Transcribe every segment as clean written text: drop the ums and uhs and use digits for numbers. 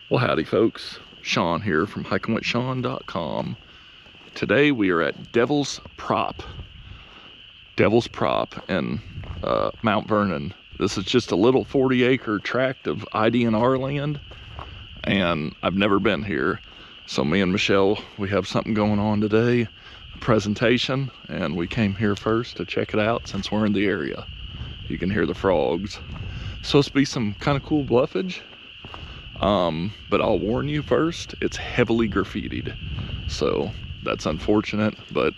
Well, howdy folks, Shawn here from hikingwithshawn.com. Today we are at Devil's Prop in Mount Vernon. This is just a little 40-acre tract of ID&R land, and I've never been here. So me and Michelle, we have something going on today, a presentation, and we came here first to check it out since we're in the area. You can hear the frogs. Supposed to be some kind of cool bluffage. But I'll warn you first, it's heavily graffitied. So that's unfortunate, but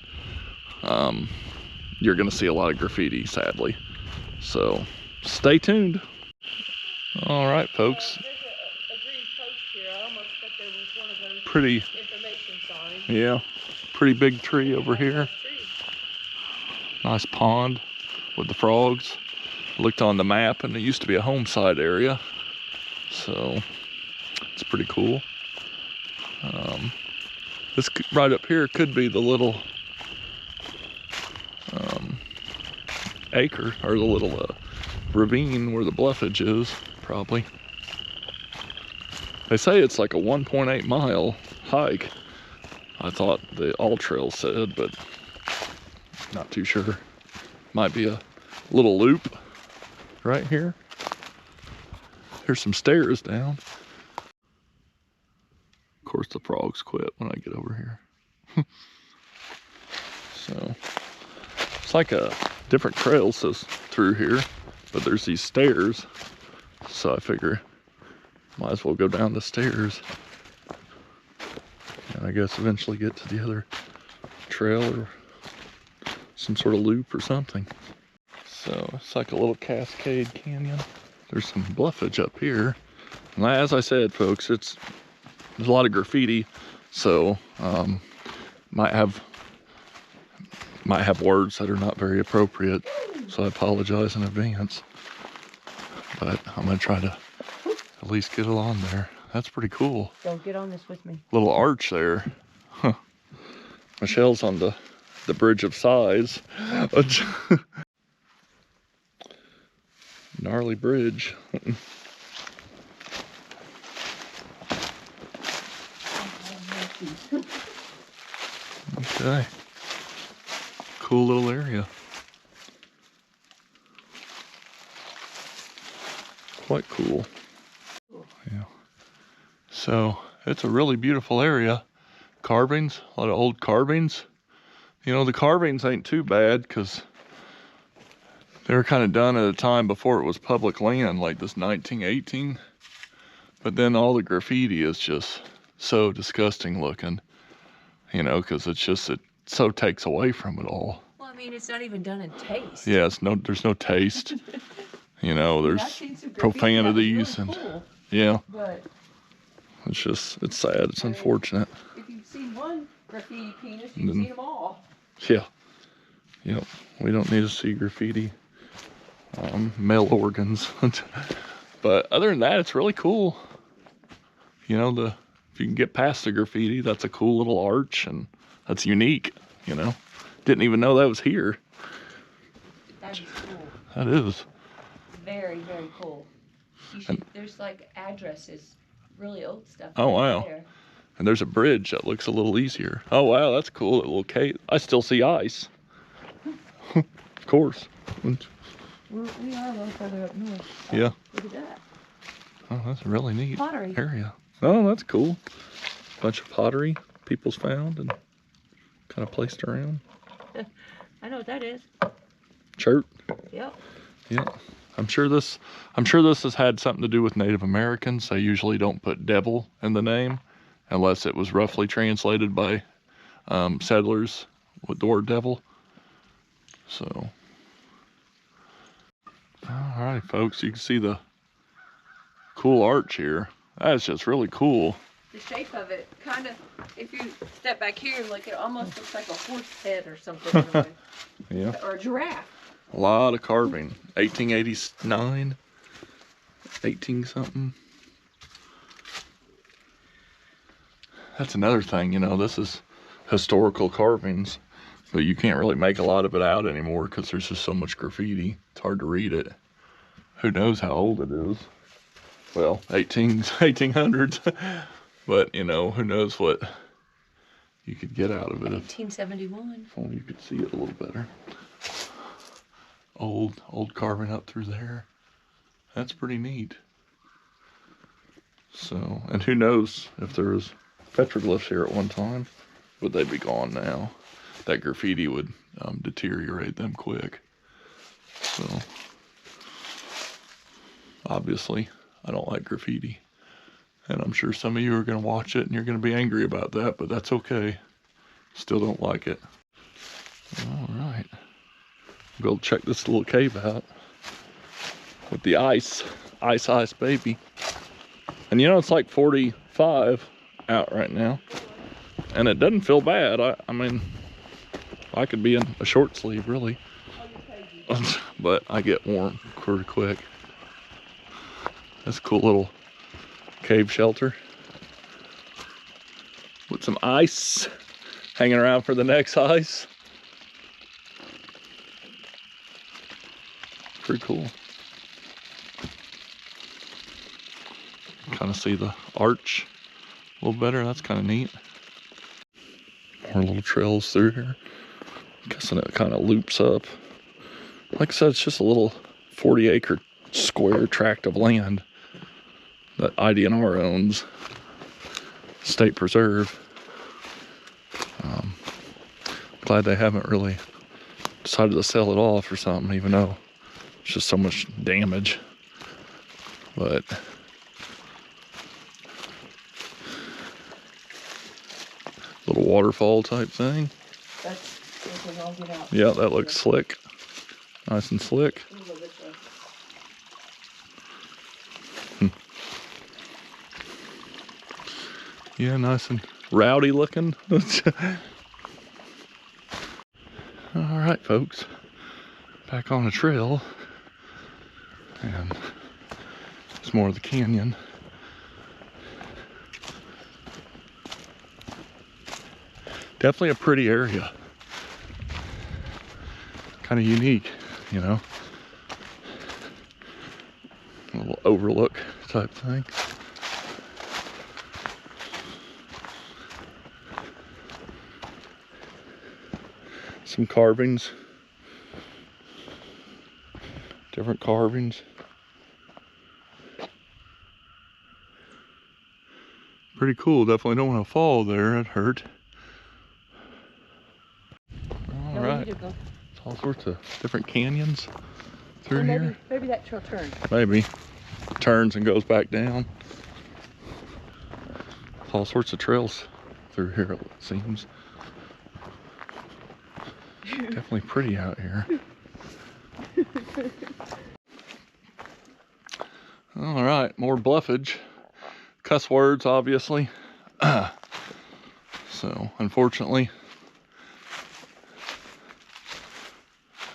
you're gonna see a lot of graffiti, sadly. So stay tuned. All right, folks. There's a green post here. I almost thought there was one of those Pretty, information signs. yeah, pretty big tree over here. Nice pond with the frogs. Looked on the map and it used to be a homesite area. So it's pretty cool. This right up here could be the little acre, or the little ravine where the bluffage is, probably. They say it's like a 1.8 mile hike. I thought the all trail said, but not too sure. Might be a little loop right here. Here's some stairs down. Of course the frogs quit when I get over here. So it's like a different trail says through here, but there's these stairs. So I figure might as well go down the stairs. And I guess eventually get to the other trail or some sort of loop or something. So it's like a little cascade canyon. There's some bluffage up here. And as I said, folks, there's a lot of graffiti, so might have words that are not very appropriate. So I apologize in advance. But I'm gonna try to at least get it on there. That's pretty cool. Don't get on this with me. Little arch there. Huh. Michelle's on the Bridge of Sighs. Gnarly bridge. Okay. Cool little area. Quite cool. Yeah. So it's a really beautiful area. Carvings, a lot of old carvings. You know, the carvings ain't too bad because they were kind of done at a time before it was public land, like this 1918. But then all the graffiti is just so disgusting looking, you know, because it's just, it so takes away from it all. Well, I mean, it's not even done in taste. Yeah, there's no taste. You know, there's profanities and, cool, yeah. But it's sad, it's unfortunate. If you've seen one graffiti penis, you've seen them all. Yeah. Yep, we don't need to see graffiti. Male organs. But other than that, it's really cool. You know, if you can get past the graffiti, that's a cool little arch, and that's unique, you know. Didn't even know that was here. That is cool. That is. Very, very cool. There's like addresses, really old stuff. Oh, wow. There. And there's a bridge that looks a little easier. Oh, wow, that's cool. A little cave. I still see ice. Of course. We are a little further up north. Oh, yeah. Look at that. Oh, that's a really neat pottery area. Oh, that's cool. Bunch of pottery people's found and kind of placed around. I know what that is. Chert. Yep. Yep. I'm sure this has had something to do with Native Americans. They usually don't put devil in the name unless it was roughly translated by settlers with the word devil. So. All right, folks, you can see the cool arch here. That's just really cool. The shape of it, kind of, if you step back here, like it almost looks like a horse head or something. Yeah. Or a giraffe. A lot of carving. 1889, 18 something. That's another thing, you know, this is historical carvings. But you can't really make a lot of it out anymore because there's just so much graffiti. It's hard to read it. Who knows how old it is. well, 1800s. But, you know, who knows what you could get out of it. 1871. If only you could see it a little better. Old carving up through there. That's pretty neat. So, and who knows if there was petroglyphs here at one time. Would they be gone now? That graffiti would deteriorate them quick. So, obviously, I don't like graffiti. And I'm sure some of you are going to watch it and you're going to be angry about that, but that's okay. Still don't like it. All right. Go check this little cave out with the ice baby. And you know, it's like 45 out right now. And it doesn't feel bad. I mean, I could be in a short sleeve, really. But I get warm pretty quick. That's a cool little cave shelter. With some ice hanging around for the next ice. Pretty cool. Kind of see the arch a little better. That's kind of neat. More little trails through here. Guessing it kind of loops up. Like I said, it's just a little 40-acre square tract of land that ID&R owns. State Preserve. Glad they haven't really decided to sell it off or something, even though it's just so much damage. But little waterfall type thing. That's I'll get out. Yeah, that looks slick. Nice and slick. Yeah, nice and rowdy looking. All right, folks. Back on the trail. And it's more of the canyon. Definitely a pretty area. Kind of unique, you know. A little overlook type thing. Some carvings. Different carvings. Pretty cool. Definitely don't want to fall there. It hurt. All right. It's all sorts of different canyons through here. Maybe that trail turns. Maybe. Turns and goes back down. All sorts of trails through here, it seems. Definitely pretty out here. All right, more bluffage. Cuss words, obviously. So, unfortunately.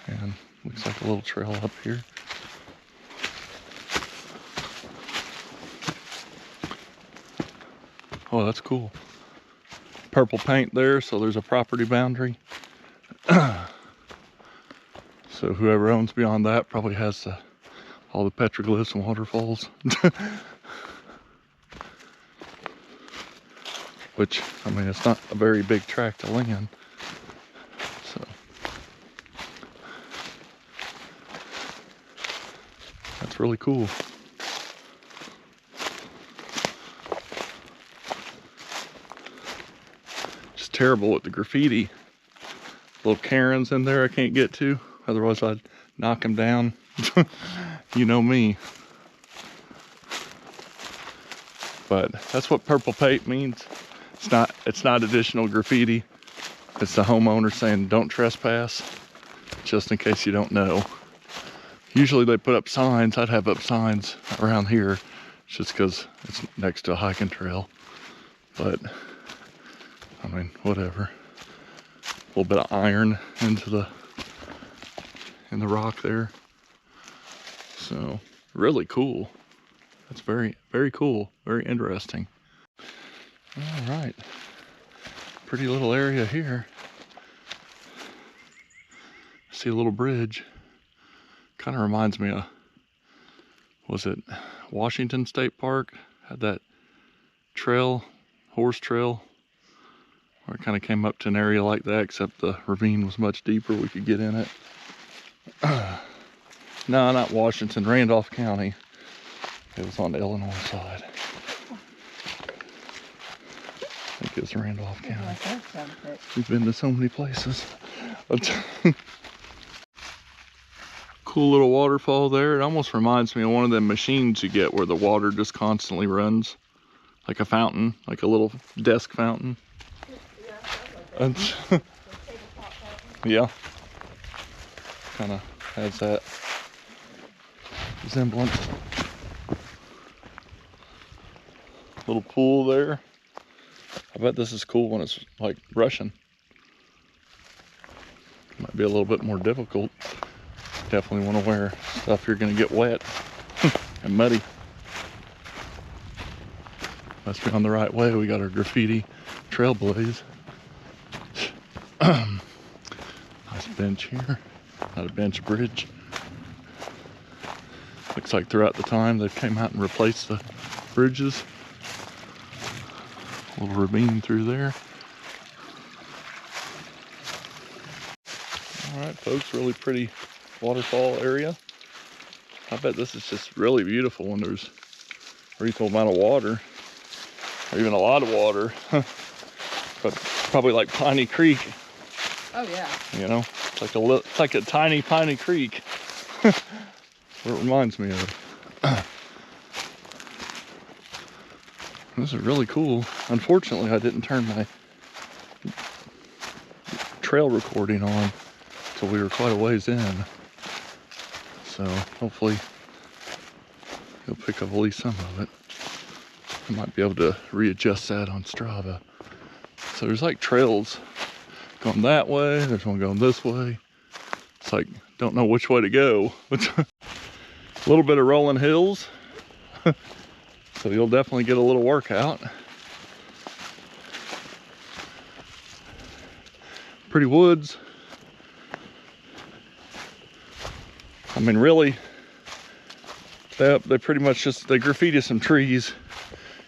And looks like a little trail up here. Oh, that's cool. Purple paint there, so there's a property boundary. So whoever owns beyond that probably has all the petroglyphs and waterfalls. Which, I mean, it's not a very big tract of land. So that's really cool. Just terrible with the graffiti. Little Karens in there I can't get to. Otherwise I'd knock them down. You know me. But that's what purple paint means. It's not additional graffiti. It's the homeowner saying don't trespass, just in case you don't know. Usually they put up signs. I'd have up signs around here just because it's next to a hiking trail. But I mean, whatever. A little bit of iron into the rock there. So really cool. That's very, very cool. Very interesting. All right. Pretty little area here. See a little bridge. Kind of reminds me of, was it Washington State Park had that trail, horse trail, where it kind of came up to an area like that, except the ravine was much deeper. We could get in it. No, not Washington, Randolph County. It was on the Illinois side. I think it was Randolph County. We've been to so many places. Cool little waterfall there. It almost reminds me of one of them machines you get where the water just constantly runs. Like a fountain, like a little desk fountain. Yeah. Kind of has that resemblance. Little pool there. I bet this is cool when it's like rushing. Might be a little bit more difficult. Definitely want to wear stuff you're going to get wet and muddy. Must be on the right way. We got our graffiti trailblaze. Nice bench here. Not a bench, bridge. Looks like throughout the time they've came out and replaced the bridges. A little ravine through there. Alright folks, really pretty waterfall area. I bet this is just really beautiful when there's a reasonable amount of water, or even a lot of water. But probably like Piney Creek. Oh yeah. You know, it's like a tiny Piney Creek. What it reminds me of. This is really cool. Unfortunately, I didn't turn my trail recording on until we were quite a ways in. So hopefully you'll pick up at least some of it. I might be able to readjust that on Strava. So there's like trails going that way, there's one going this way. It's like, don't know which way to go. A little bit of rolling hills. So you'll definitely get a little workout. Pretty woods. I mean, really, they pretty much just, they graffiti some trees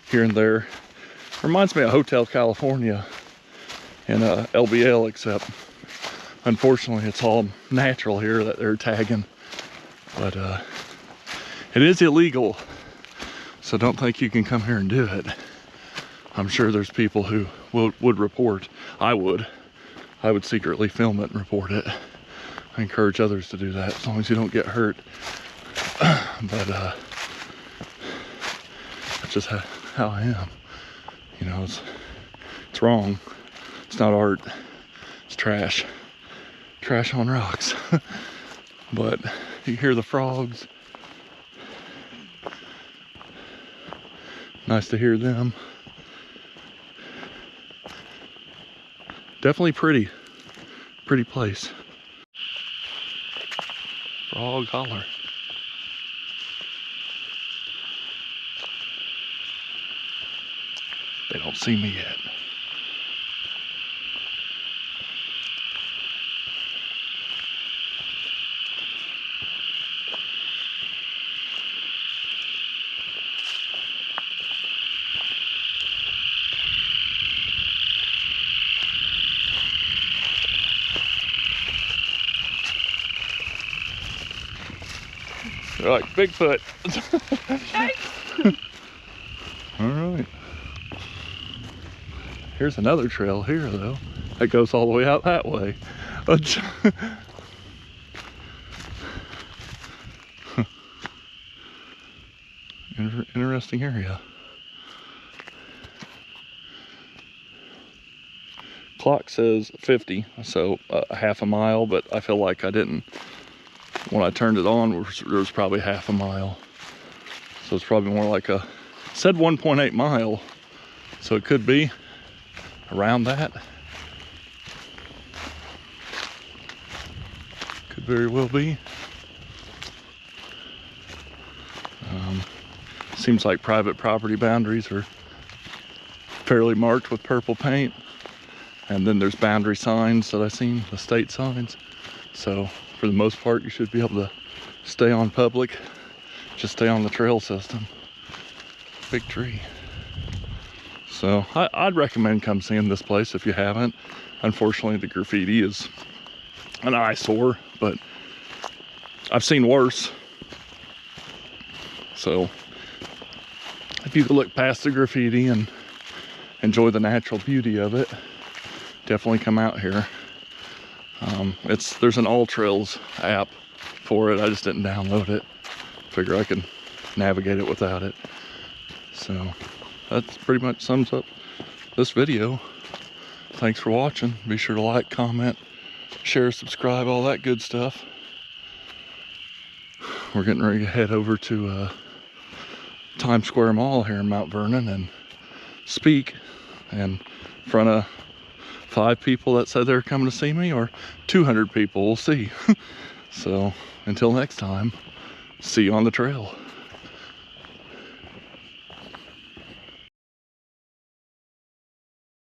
here and there. Reminds me of Hotel California and LBL, except unfortunately it's all natural here that they're tagging. But it is illegal, so don't think you can come here and do it. I'm sure there's people who would report. I would secretly film it and report it. I encourage others to do that as long as you don't get hurt. But that's just how I am. You know, it's wrong. It's not art. It's trash. Trash on rocks. But you hear the frogs. Nice to hear them. Definitely pretty place. Frog holler. They don't see me yet. They're like Bigfoot. All right. Here's another trail here, though. That goes all the way out that way. Interesting area. Clock says 50, so half a mile, but I feel like I didn't. When I turned it on, there was probably half a mile. So it's probably more like it said 1.8 mile. So it could be around that. Could very well be. Seems like private property boundaries are fairly marked with purple paint. And then there's boundary signs that I've seen, the state signs. So for the most part, you should be able to stay on public just stay on the trail system. Big tree. So I'd recommend come seeing this place if you haven't. Unfortunately, the graffiti is an eyesore, but I've seen worse. So if you could look past the graffiti and enjoy the natural beauty of it, definitely come out here. There's an All Trails app for it. I just didn't download it. Figure I could navigate it without it. So that's pretty much sums up this video. Thanks for watching. Be sure to like, comment, share, subscribe, all that good stuff. We're getting ready to head over to Times Square Mall here in Mount Vernon and speak in front of 5 people that said they're coming to see me, or 200 people. We'll see. So until next time, see you on the trail.